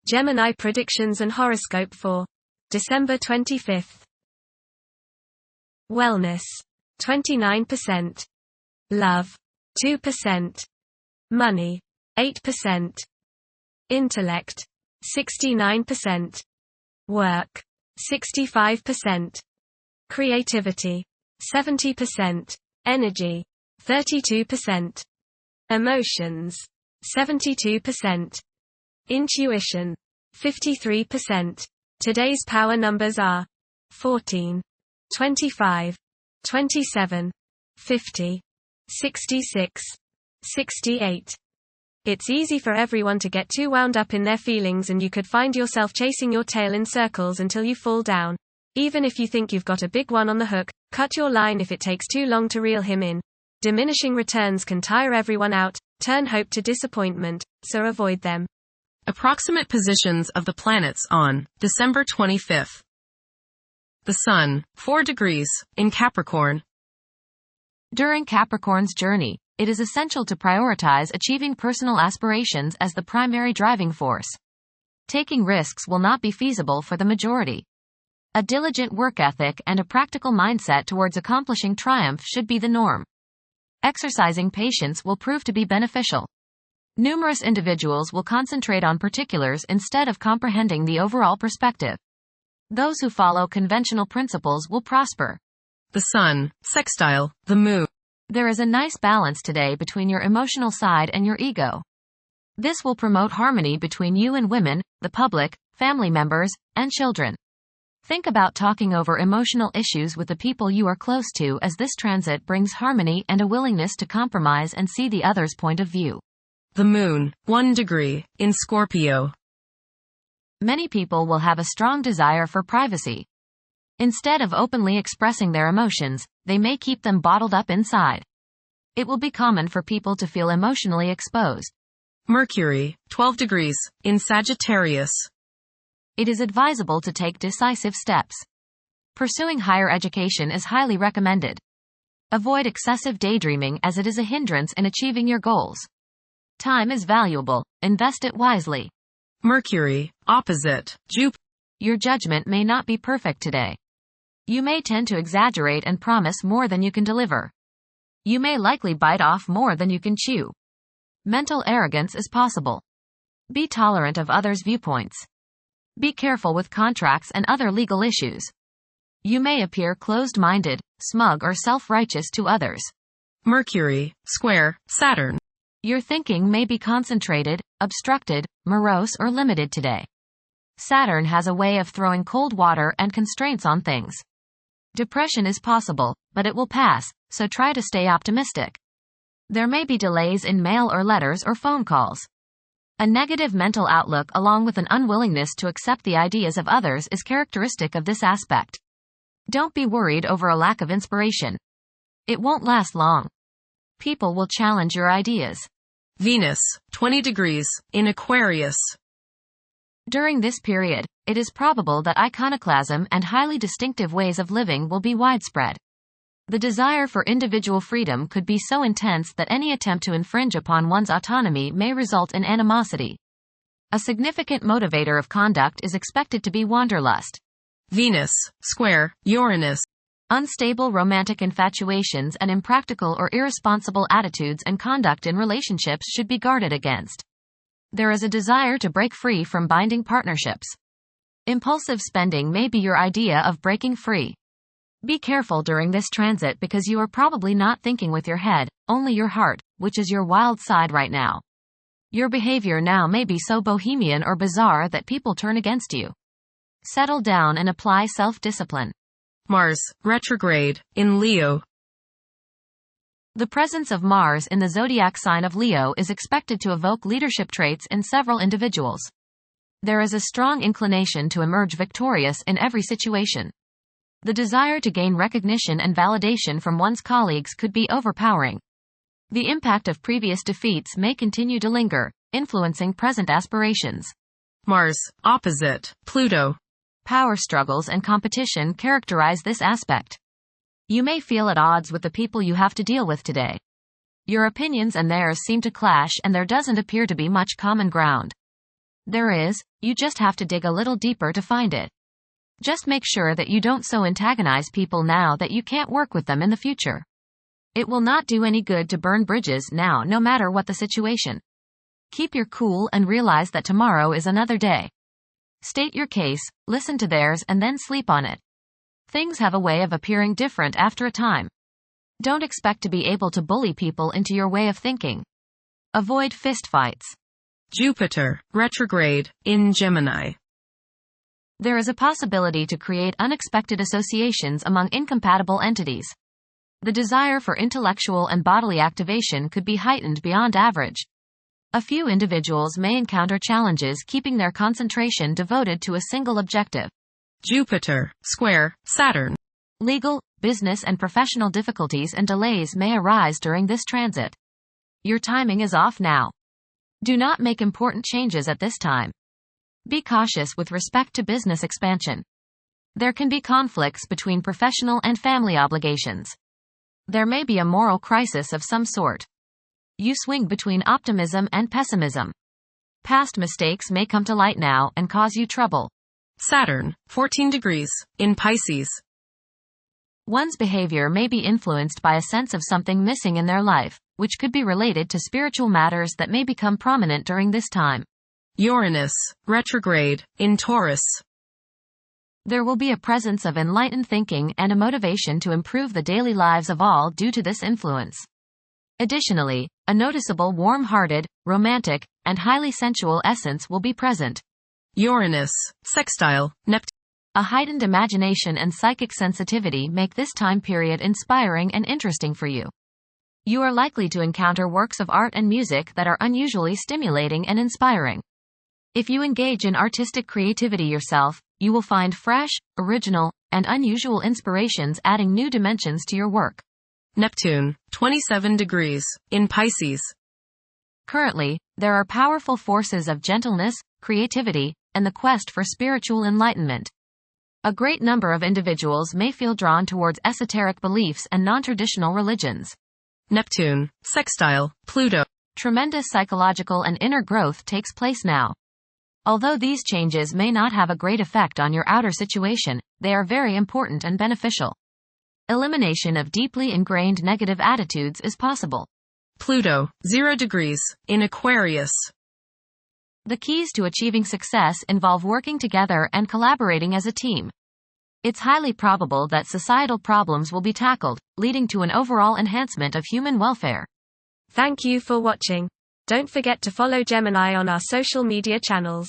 Gemini predictions and horoscope for December 25th. Wellness, 29%. Love, 2%. Money, 8%. Intellect, 69%. Work, 65%. Creativity, 70%. Energy, 32%. Emotions, 72%. Intuition, 53%. Today's power numbers are 14, 25, 27, 50, 66, 68. It's easy for everyone to get too wound up in their feelings, and you could find yourself chasing your tail in circles until you fall down. Even if you think you've got a big one on the hook, cut your line if it takes too long to reel him in. Diminishing returns can tire everyone out, turn hope to disappointment, so avoid them. Approximate positions of the planets on December 25th. The Sun, 4 degrees, in Capricorn. During Capricorn's journey, it is essential to prioritize achieving personal aspirations as the primary driving force. Taking risks will not be feasible for the majority. A diligent work ethic and a practical mindset towards accomplishing triumph should be the norm. Exercising patience will prove to be beneficial. Numerous individuals will concentrate on particulars instead of comprehending the overall perspective. Those who follow conventional principles will prosper. The Sun, sextile, the Moon. There is a nice balance today between your emotional side and your ego. This will promote harmony between you and women, the public, family members, and children. Think about talking over emotional issues with the people you are close to, as this transit brings harmony and a willingness to compromise and see the other's point of view. The Moon, 1 degree, in Scorpio. Many people will have a strong desire for privacy. Instead of openly expressing their emotions, they may keep them bottled up inside. It will be common for people to feel emotionally exposed. Mercury, 12 degrees, in Sagittarius. It is advisable to take decisive steps. Pursuing higher education is highly recommended. Avoid excessive daydreaming, as it is a hindrance in achieving your goals. Time is valuable, invest it wisely. Mercury, opposite Jupiter. Your judgment may not be perfect today. You may tend to exaggerate and promise more than you can deliver. You may likely bite off more than you can chew. Mental arrogance is possible. Be tolerant of others' viewpoints. Be careful with contracts and other legal issues. You may appear closed-minded, smug, or self-righteous to others. Mercury, square Saturn. Your thinking may be concentrated, obstructed, morose, or limited today. Saturn has a way of throwing cold water and constraints on things. Depression is possible, but it will pass, so try to stay optimistic. There may be delays in mail or letters or phone calls. A negative mental outlook along with an unwillingness to accept the ideas of others is characteristic of this aspect. Don't be worried over a lack of inspiration. It won't last long. People will challenge your ideas. Venus, 20 degrees, in Aquarius. During this period, it is probable that iconoclasm and highly distinctive ways of living will be widespread. The desire for individual freedom could be so intense that any attempt to infringe upon one's autonomy may result in animosity. A significant motivator of conduct is expected to be wanderlust. Venus, square Uranus. Unstable romantic infatuations and impractical or irresponsible attitudes and conduct in relationships should be guarded against. There is a desire to break free from binding partnerships. Impulsive spending may be your idea of breaking free. Be careful during this transit, because you are probably not thinking with your head, only your heart, which is your wild side right now. Your behavior now may be so bohemian or bizarre that people turn against you. Settle down and apply self-discipline. Mars, retrograde, in Leo. The presence of Mars in the zodiac sign of Leo is expected to evoke leadership traits in several individuals. There is a strong inclination to emerge victorious in every situation. The desire to gain recognition and validation from one's colleagues could be overpowering. The impact of previous defeats may continue to linger, influencing present aspirations. Mars, opposite Pluto. Power struggles and competition characterize this aspect. You may feel at odds with the people you have to deal with today. Your opinions and theirs seem to clash, and there doesn't appear to be much common ground. There is, you just have to dig a little deeper to find it. Just make sure that you don't so antagonize people now that you can't work with them in the future. It will not do any good to burn bridges now, no matter what the situation. Keep your cool and realize that tomorrow is another day. State your case, listen to theirs, and then sleep on it. Things have a way of appearing different after a time. Don't expect to be able to bully people into your way of thinking. Avoid fistfights. Jupiter, retrograde, in Gemini. There is a possibility to create unexpected associations among incompatible entities. The desire for intellectual and bodily activation could be heightened beyond average. A few individuals may encounter challenges keeping their concentration devoted to a single objective. Jupiter, square, Saturn. Legal, business and professional difficulties and delays may arise during this transit. Your timing is off now. Do not make important changes at this time. Be cautious with respect to business expansion. There can be conflicts between professional and family obligations. There may be a moral crisis of some sort. You swing between optimism and pessimism. Past mistakes may come to light now and cause you trouble. Saturn, 14 degrees, in Pisces. One's behavior may be influenced by a sense of something missing in their life, which could be related to spiritual matters that may become prominent during this time. Uranus, retrograde, in Taurus. There will be a presence of enlightened thinking and a motivation to improve the daily lives of all due to this influence. Additionally, a noticeable warm-hearted, romantic, and highly sensual essence will be present. Uranus, sextile, Neptune. A heightened imagination and psychic sensitivity make this time period inspiring and interesting for you. You are likely to encounter works of art and music that are unusually stimulating and inspiring. If you engage in artistic creativity yourself, you will find fresh, original, and unusual inspirations adding new dimensions to your work. Neptune, 27 degrees, in Pisces. Currently, there are powerful forces of gentleness, creativity, and the quest for spiritual enlightenment. A great number of individuals may feel drawn towards esoteric beliefs and non-traditional religions. Neptune, sextile, Pluto. Tremendous psychological and inner growth takes place now. Although these changes may not have a great effect on your outer situation, they are very important and beneficial. Elimination of deeply ingrained negative attitudes is possible. Pluto, 0 degrees, in Aquarius. The keys to achieving success involve working together and collaborating as a team. It's highly probable that societal problems will be tackled, leading to an overall enhancement of human welfare. Thank you for watching. Don't forget to follow Gemini on our social media channels.